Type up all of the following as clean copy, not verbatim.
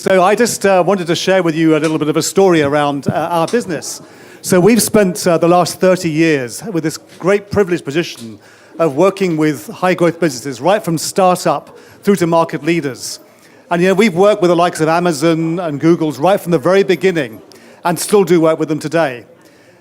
So I just wanted to share with you a little bit of a story around our business. So we've spent the last 30 years with this great privileged position of working with high growth businesses, right from startup through to market leaders. And we've worked with the likes of Amazon and Google's right from the very beginning and still do work with them today.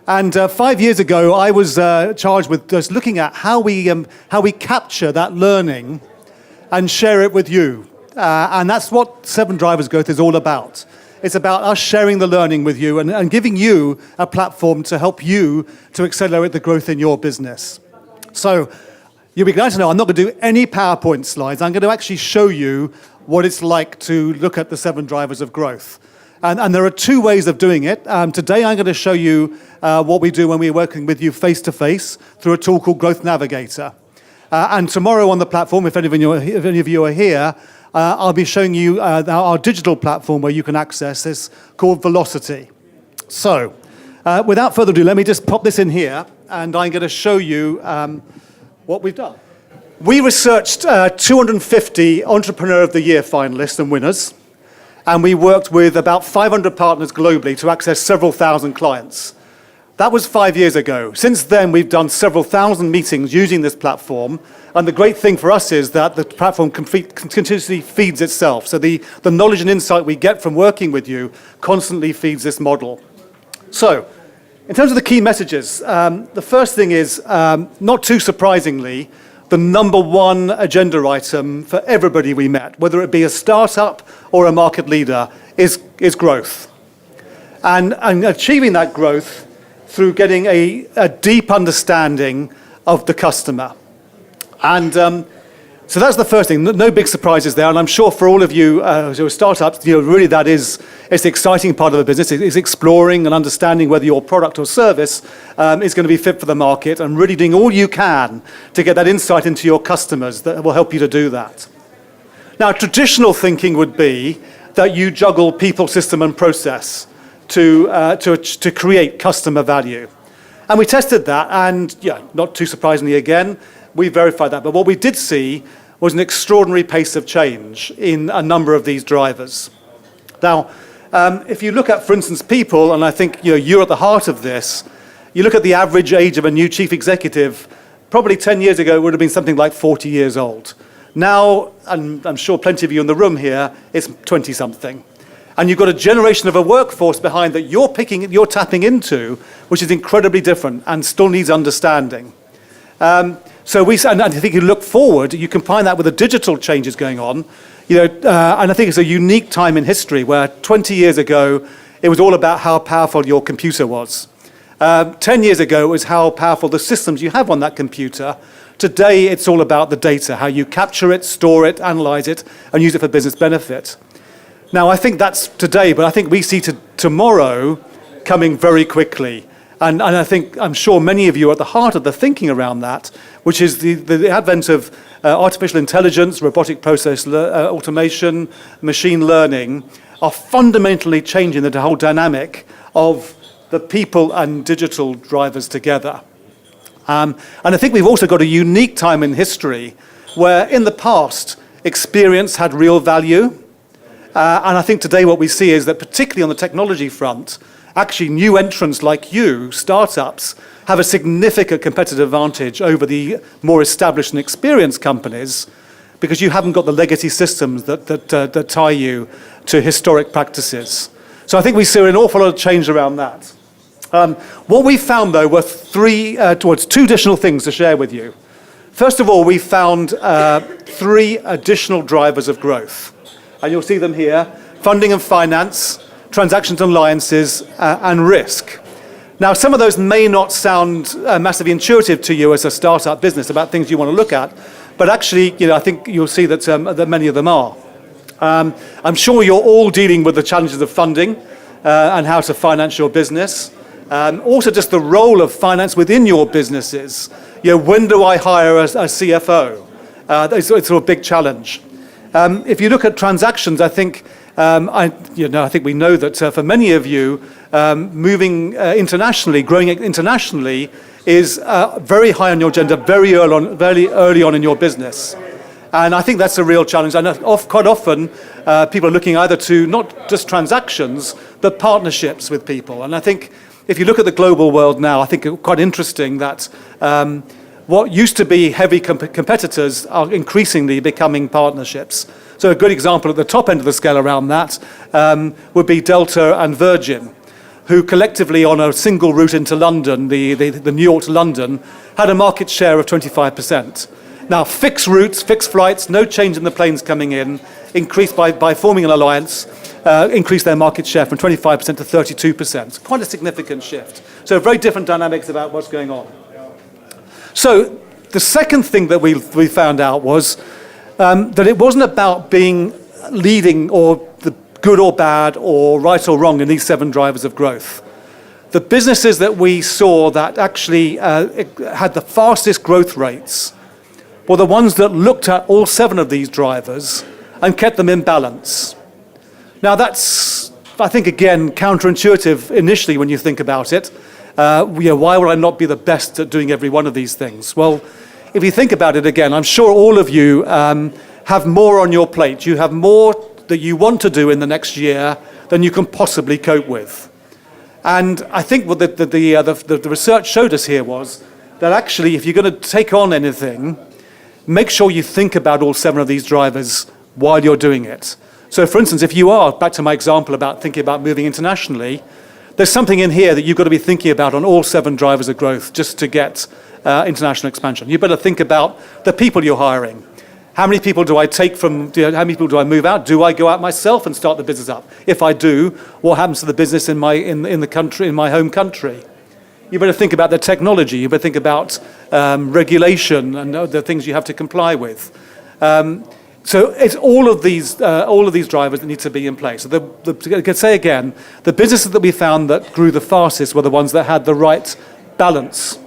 And 5 years ago, I was charged with just looking at how we capture that learning and share it with you. And that's what 7 Drivers Growth is all about. It's about us sharing the learning with you and giving you a platform to help you to accelerate the growth in your business. So you'll be glad to know I'm not going to do any PowerPoint slides. I'm going to actually show you what it's like to look at the 7 drivers of growth. And there are 2 ways of doing it. Today I'm going to show you what we do when we're working with you face-to-face through a tool called Growth Navigator. And tomorrow on the platform, if any of you are here, I'll be showing you our digital platform where you can access this called Velocity. So, without further ado, let me just pop this in here, and I'm going to show you what we've done. We researched 250 Entrepreneur of the Year finalists and winners, and we worked with about 500 partners globally to access several thousand clients. That was 5 years ago. Since then, we've done several thousand meetings using this platform. And the great thing for us is that the platform continuously feeds itself. So the knowledge and insight we get from working with you constantly feeds this model. So, in terms of the key messages, the first thing is, not too surprisingly, the #1 agenda item for everybody we met, whether it be a startup or a market leader, is growth. And achieving that growth through getting a deep understanding of the customer. And so that's the first thing, no big surprises there, and I'm sure for all of you who are startups, really it's the exciting part of the business, is exploring and understanding whether your product or service is going to be fit for the market and really doing all you can to get that insight into your customers that will help you to do that. Now, traditional thinking would be that you juggle people, system, and process to create customer value. And we tested that, and not too surprisingly again, we verified that. But what we did see was an extraordinary pace of change in a number of these drivers. Now, if you look at, for instance, people, and I think you're at the heart of this, you look at the average age of a new chief executive, probably 10 years ago it would have been something like 40 years old. Now, and I'm sure plenty of you in the room here, it's 20-something. And you've got a generation of a workforce behind that you're tapping into, which is incredibly different and still needs understanding. And I think you look forward, you combine that with the digital changes going on, and I think it's a unique time in history where 20 years ago, it was all about how powerful your computer was. 10 years ago, it was how powerful the systems you have on that computer. Today, it's all about the data, how you capture it, store it, analyze it, and use it for business benefit. Now, I think that's today, but I think we see tomorrow coming very quickly. And I'm sure many of you are at the heart of the thinking around that, which is the advent of artificial intelligence, robotic process automation, machine learning, are fundamentally changing the whole dynamic of the people and digital drivers together. And I think we've also got a unique time in history where in the past, experience had real value. And I think today what we see is that particularly on the technology front, actually new entrants like you, startups, have a significant competitive advantage over the more established and experienced companies because you haven't got the legacy systems that tie you to historic practices. So I think we see an awful lot of change around that. What we found, though, were 2 additional things to share with you. First of all, we found 3 additional drivers of growth. And you'll see them here: funding and finance, transactions and alliances, and risk. Now, some of those may not sound massively intuitive to you as a startup business about things you want to look at, but actually, I think you'll see that many of them are. I'm sure you're all dealing with the challenges of funding and how to finance your business. Also, just the role of finance within your businesses. When do I hire a CFO? It's a big challenge. If you look at transactions, I think we know that for many of you, moving internationally, growing internationally, is very high on your agenda very early on in your business. And I think that's a real challenge. And quite often, people are looking either to not just transactions, but partnerships with people. And I think if you look at the global world now, I think it's quite interesting that what used to be heavy competitors are increasingly becoming partnerships. So a good example at the top end of the scale around that would be Delta and Virgin, who collectively on a single route into London, the New York to London, had a market share of 25%. Now, fixed routes, fixed flights, no change in the planes coming in, increased by forming an alliance, increased their market share from 25% to 32%. Quite a significant shift. So very different dynamics about what's going on. So the second thing that we found out was that it wasn't about being leading or the good or bad or right or wrong in these 7 drivers of growth. The businesses that we saw that actually had the fastest growth rates were the ones that looked at all 7 of these drivers and kept them in balance. Now that's, I think, again, counterintuitive initially when you think about it. Why would I not be the best at doing every one of these things? Well, if you think about it again, I'm sure all of you have more on your plate. You have more that you want to do in the next year than you can possibly cope with. And I think what the research showed us here was that actually, if you're going to take on anything, make sure you think about all 7 of these drivers while you're doing it. So for instance, if you are, back to my example about thinking about moving internationally, there's something in here that you've got to be thinking about on all 7 drivers of growth just to get international expansion. You better think about the people you're hiring. How many people do I take from, how many people do I move out? Do I go out myself and start the business up? If I do, what happens to the business in the country, in my home country? You better think about the technology. You better think about regulation and the things you have to comply with. So it's all of these drivers that need to be in place. So I can say again, the businesses that we found that grew the fastest were the ones that had the right balance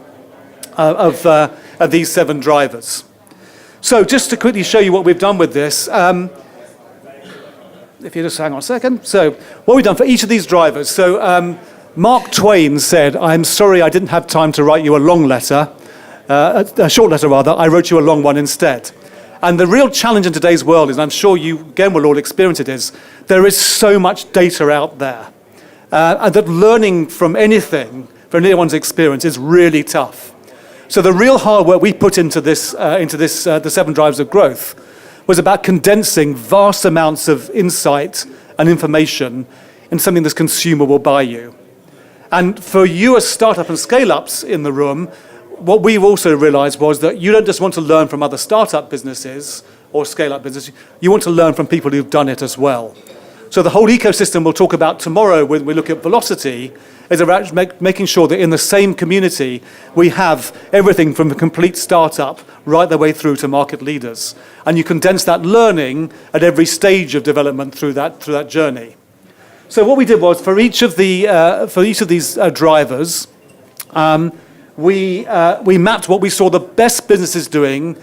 of these 7 drivers. So just to quickly show you what we've done with this, if you just hang on a second. So what we've done for each of these drivers. So Mark Twain said, "I'm sorry I didn't have time to write you a long letter, a short letter rather. I wrote you a long one instead." And the real challenge in today's world is, and I'm sure you, again, will all experience it, is there is so much data out there. And that learning from anything, from anyone's experience, is really tough. So the real hard work we put into the 7 drivers of growth was about condensing vast amounts of insight and information in something that's consumable by you. And for you as startup and scale-ups in the room, what we've also realized was that you don't just want to learn from other startup businesses or scale-up businesses, you want to learn from people who've done it as well. So the whole ecosystem we'll talk about tomorrow when we look at velocity is about making sure that in the same community we have everything from a complete startup right the way through to market leaders. And you condense that learning at every stage of development through that journey. So what we did was for each of these drivers, we mapped what we saw the best businesses doing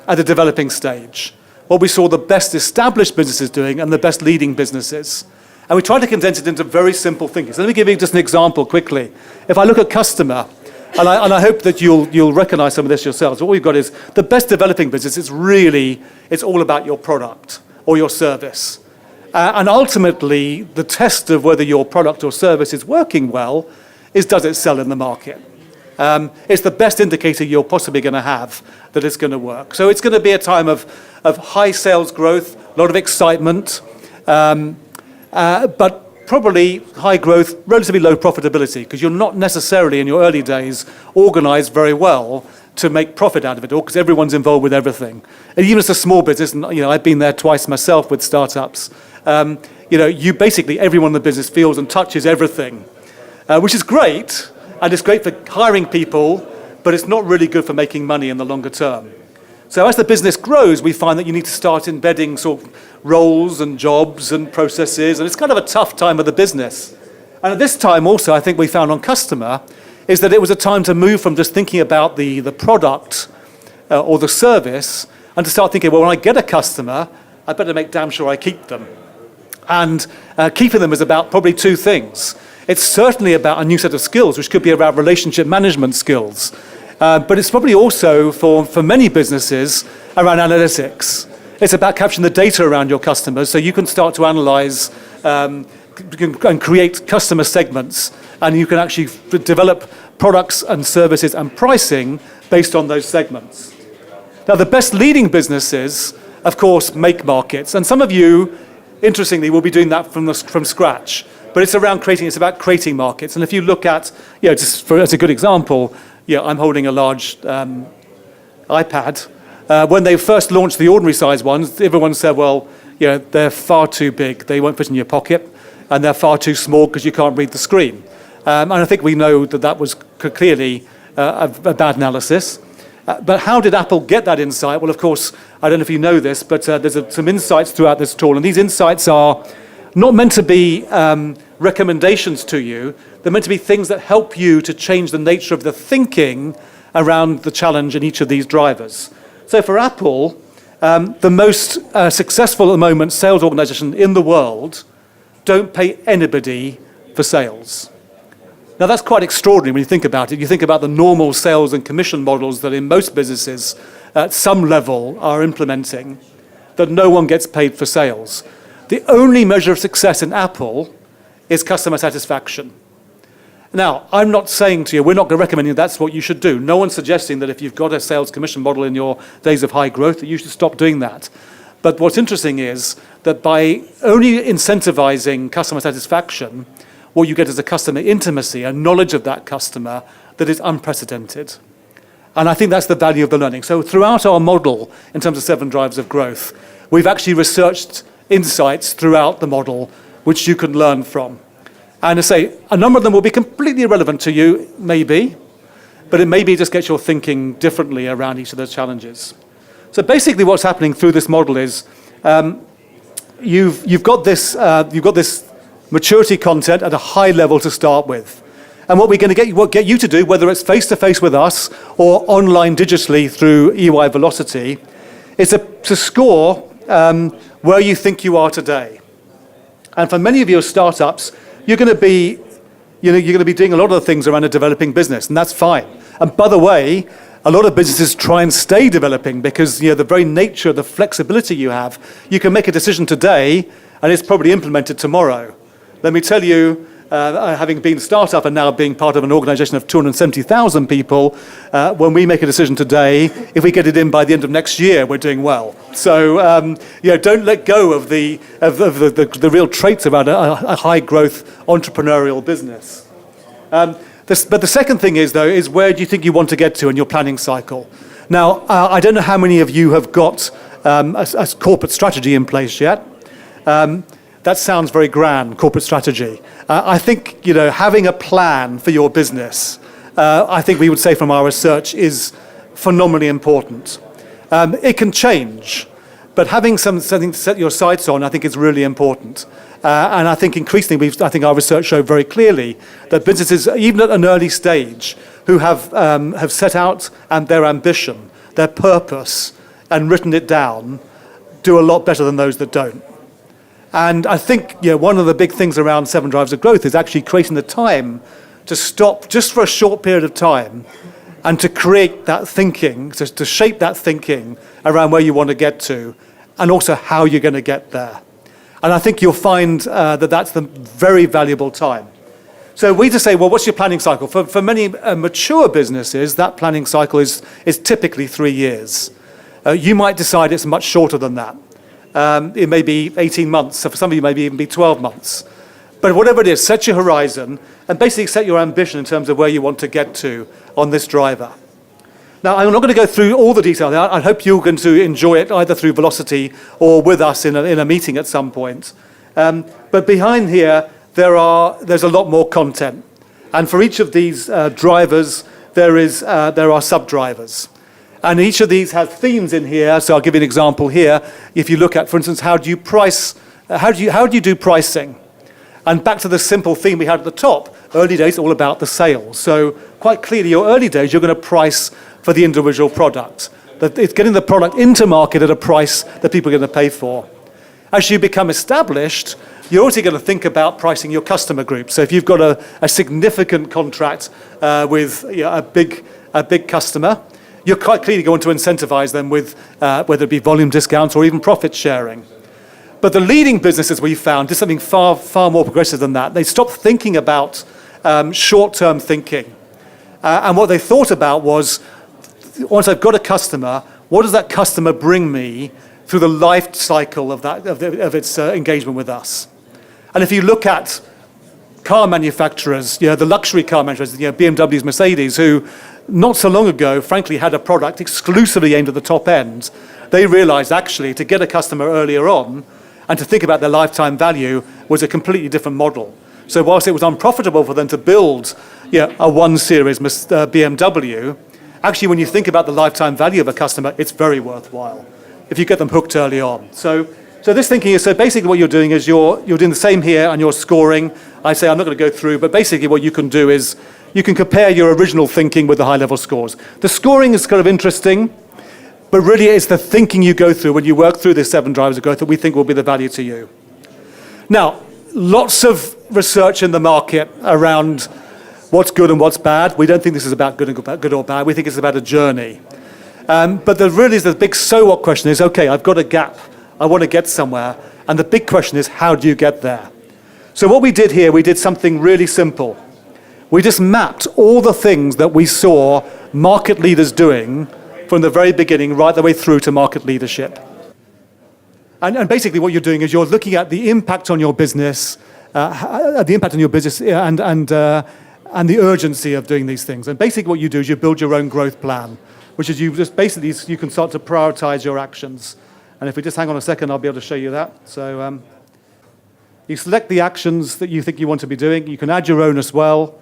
at the developing stage, what we saw the best established businesses doing, and the best leading businesses. And we tried to condense it into very simple things. So let me give you just an example quickly. If I look at customer, and I hope that you'll recognize some of this yourselves, what we've got is the best developing business is really, it's all about your product or your service. And ultimately, the test of whether your product or service is working well is, does it sell in the market? It's the best indicator you're possibly going to have that it's going to work. So it's going to be a time of high sales growth, a lot of excitement, but probably high growth, relatively low profitability, because you're not necessarily in your early days organized very well to make profit out of it all, because everyone's involved with everything. And even as a small business, and I've been there twice myself with startups, you basically, everyone in the business feels and touches everything, which is great. And it's great for hiring people, but it's not really good for making money in the longer term. So as the business grows, we find that you need to start embedding sort of roles and jobs and processes, and it's kind of a tough time of the business. And at this time also, I think we found on customer, is that it was a time to move from just thinking about the product or the service, and to start thinking, well, when I get a customer, I better make damn sure I keep them. And keeping them is about probably 2 things. It's certainly about a new set of skills, which could be about relationship management skills. But it's probably also, for many businesses, around analytics. It's about capturing the data around your customers so you can start to analyze and create customer segments, and you can actually develop products and services and pricing based on those segments. Now, the best leading businesses, of course, make markets. And some of you, interestingly, will be doing that from scratch. But it's about creating markets. And if you look at, just as a good example, I'm holding a large iPad. When they first launched the ordinary size ones, everyone said, well, they're far too big. They won't fit in your pocket. And they're far too small because you can't read the screen. And I think we know that was clearly a bad analysis. But how did Apple get that insight? Well, of course, I don't know if you know this, but there's some insights throughout this tool. And these insights are not meant to be recommendations to you. They're meant to be things that help you to change the nature of the thinking around the challenge in each of these drivers. So for Apple, the most successful at the moment sales organization in the world don't pay anybody for sales. Now, that's quite extraordinary when you think about it. You think about the normal sales and commission models that in most businesses at some level are implementing, that no one gets paid for sales. The only measure of success in Apple is customer satisfaction. Now, I'm not saying to you, we're not recommending that's what you should do. No one's suggesting that if you've got a sales commission model in your days of high growth, that you should stop doing that. But what's interesting is that by only incentivizing customer satisfaction, what you get is a customer intimacy, a knowledge of that customer that is unprecedented. And I think that's the value of the learning. So throughout our model, in terms of 7 drivers of growth, we've actually researched insights throughout the model which you can learn from. And I say, a number of them will be completely irrelevant to you, maybe, but it maybe just gets your thinking differently around each of those challenges. So basically what's happening through this model is you've got this maturity content at a high level to start with. And what we're going to get you to do, whether it's face-to-face with us or online digitally through EY Velocity, is to score where you think you are today. And for many of your startups, you're going to be doing a lot of the things around a developing business, and that's fine. And by the way, a lot of businesses try and stay developing because the very nature, the flexibility you have, you can make a decision today and it's probably implemented tomorrow. Let me tell you, having been a startup and now being part of an organization of 270,000 people, when we make a decision today, if we get it in by the end of next year, we're doing well. So don't let go of the real traits about a high growth entrepreneurial business. But the second thing is where do you think you want to get to in your planning cycle? Now, I don't know how many of you have got a corporate strategy in place yet. That sounds very grand, corporate strategy. I think, having a plan for your business, I think we would say from our research is phenomenally important. It can change, but having something to set your sights on, I think is really important. And I think increasingly, I think our research showed very clearly that businesses, even at an early stage, who have set out and their ambition, their purpose, and written it down, do a lot better than those that don't. And I think one of the big things around 7 Drivers of Growth is actually creating the time to stop just for a short period of time and to create that thinking, to shape that thinking around where you want to get to and also how you're going to get there. And I think you'll find that that's the very valuable time. So we just say, well, what's your planning cycle? For many mature businesses, that planning cycle is typically 3 years. You might decide it's much shorter than that. It may be 18 months, so for some of you, maybe even be 12 months. But whatever it is, set your horizon and basically set your ambition in terms of where you want to get to on this driver. Now, I'm not going to go through all the detail. I hope you're going to enjoy it either through Velocity or with us in a meeting at some point. But behind here, there's a lot more content. And for each of these drivers, there are sub-drivers. And each of these has themes in here. So I'll give you an example here. If you look at, for instance, how do you price? How do you do pricing? And back to the simple theme we had at the top, early days all about the sales. So quite clearly, your early days, you're going to price for the individual product. That it's getting the product into market at a price that people are going to pay for. As you become established, you're also going to think about pricing your customer group. So if you've got a significant contract with a big customer, you're quite clearly going to incentivize them with whether it be volume discounts or even profit sharing. But the leading businesses we found did something far, far more progressive than that. They stopped thinking about short-term thinking. And what they thought about was, once I've got a customer, what does that customer bring me through the life cycle of its engagement with us? And if you look at car manufacturers, the luxury car manufacturers, BMWs, Mercedes, who not so long ago, frankly, had a product exclusively aimed at the top end, they realized actually to get a customer earlier on and to think about their lifetime value was a completely different model. So whilst it was unprofitable for them to build a 1 Series BMW, actually when you think about the lifetime value of a customer, it's very worthwhile if you get them hooked early on. So this thinking is, so basically what you're doing is you're doing the same here and you're scoring. I say I'm not going to go through, but basically what you can do is you can compare your original thinking with the high-level scores. The scoring is kind of interesting, but really it's the thinking you go through when you work through the 7 drivers of growth that we think will be the value to you. Now, lots of research in the market around what's good and what's bad. We don't think this is about good or bad. We think it's about a journey. But there really is the big so what question is, okay, I've got a gap. I want to get somewhere. And the big question is, how do you get there? So what we did here, we did something really simple. We just mapped all the things that we saw market leaders doing from the very beginning right the way through to market leadership. And basically what you're doing is you're looking at the impact on your business, and the urgency of doing these things. And basically what you do is you build your own growth plan, which is you can start to prioritize your actions. And if we just hang on a second, I'll be able to show you that. So you select the actions that you think you want to be doing. You can add your own as well.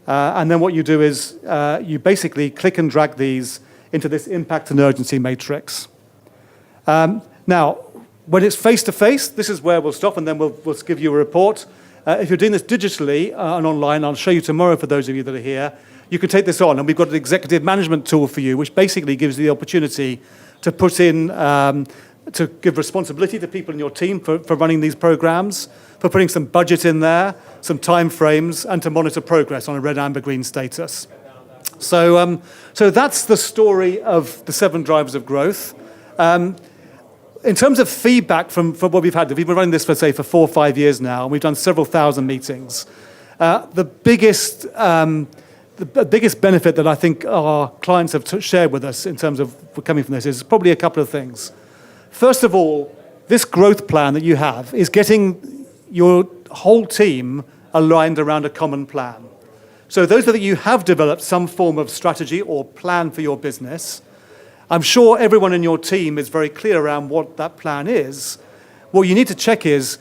And then what you do is you basically click and drag these into this impact and urgency matrix. Now, when it's face-to-face, this is where we'll stop, and then we'll give you a report. If you're doing this digitally and online, I'll show you tomorrow for those of you that are here, you can take this on, and we've got an executive management tool for you, which basically gives you the opportunity to put in, to give responsibility to people in your team for running these programs, for putting some budget in there, some time frames, and to monitor progress on a red, amber, green status. So that's the story of the 7 drivers of growth. In terms of feedback from what we've had, we've been running this for 4 or 5 years now, and we've done several thousand meetings. The biggest benefit that I think our clients have shared with us in terms of coming from this is probably a couple of things. First of all, this growth plan that you have is getting your whole team aligned around a common plan. So those that you have developed some form of strategy or plan for your business, I'm sure everyone in your team is very clear around what that plan is. What you need to check is,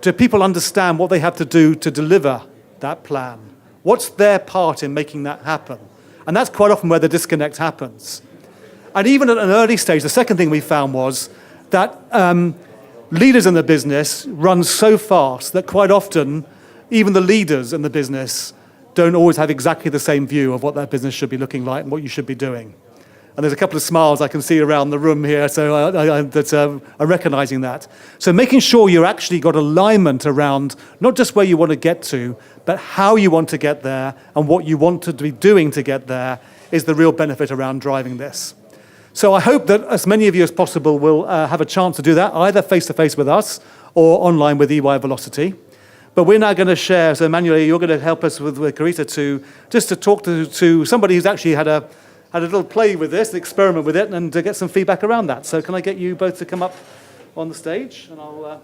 do people understand what they have to do to deliver that plan? What's their part in making that happen? And that's quite often where the disconnect happens. And even at an early stage, the second thing we found was that leaders in the business run so fast that quite often, even the leaders in the business don't always have exactly the same view of what that business should be looking like and what you should be doing. And there's a couple of smiles I can see around the room here, so I'm recognizing that. So making sure you've actually got alignment around not just where you want to get to, but how you want to get there and what you want to be doing to get there is the real benefit around driving this. So I hope that as many of you as possible will have a chance to do that, either face-to-face with us or online with EY Velocity. But we're now going to share, so Emmanuel, you're going to help us with Carita to talk to somebody who's actually had a little play with this, an experiment with it, and to get some feedback around that. So can I get you both to come up on the stage? And I'll